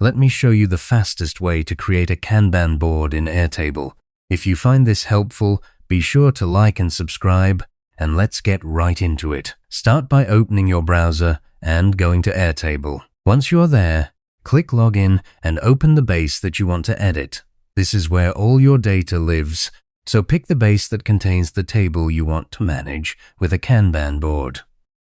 let me show you the fastest way to create a Kanban board in Airtable. If you find this helpful, be sure to like and subscribe, and let's get right into it. Start by opening your browser and going to Airtable. Once you're there, click Login and open the base that you want to edit. This is where all your data lives, so pick the base that contains the table you want to manage with a Kanban board.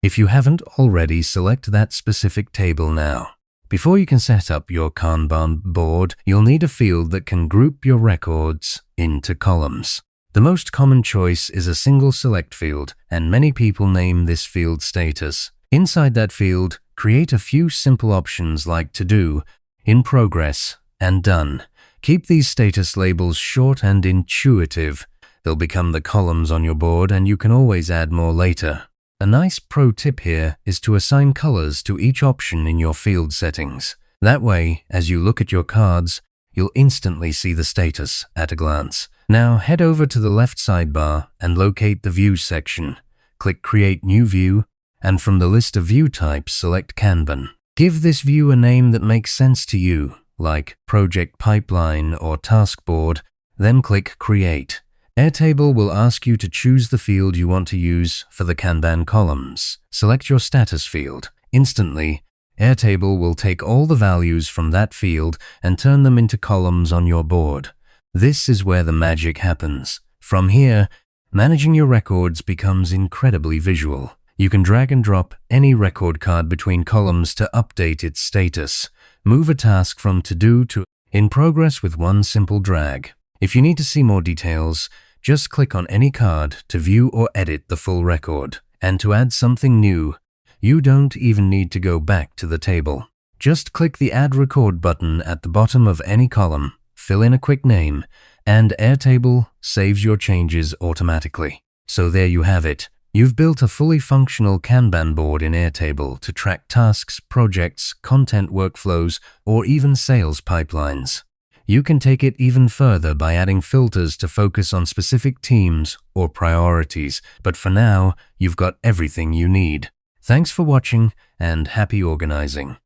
If you haven't already, select that specific table now. Before you can set up your Kanban board, you'll need a field that can group your records into columns. The most common choice is a single select field, and many people name this field status. Inside that field, create a few simple options like To Do, In Progress, and Done. Keep these status labels short and intuitive. They'll become the columns on your board, and you can always add more later. A nice pro tip here is to assign colors to each option in your field settings. That way, as you look at your cards, you'll instantly see the status at a glance. Now head over to the left sidebar and locate the View section. Click Create New View, and from the list of view types, select Kanban. Give this view a name that makes sense to you, like Project Pipeline or Task Board, then click Create. Airtable will ask you to choose the field you want to use for the Kanban columns. Select your status field. Instantly, Airtable will take all the values from that field and turn them into columns on your board. This is where the magic happens. From here, managing your records becomes incredibly visual. You can drag and drop any record card between columns to update its status. Move a task from To Do to In Progress with one simple drag. If you need to see more details, just click on any card to view or edit the full record. And to add something new, you don't even need to go back to the table. Just click the Add Record button at the bottom of any column, fill in a quick name, and Airtable saves your changes automatically. So there you have it. You've built a fully functional Kanban board in Airtable to track tasks, projects, content workflows, or even sales pipelines. You can take it even further by adding filters to focus on specific teams or priorities, but for now, you've got everything you need. Thanks for watching, and happy organizing.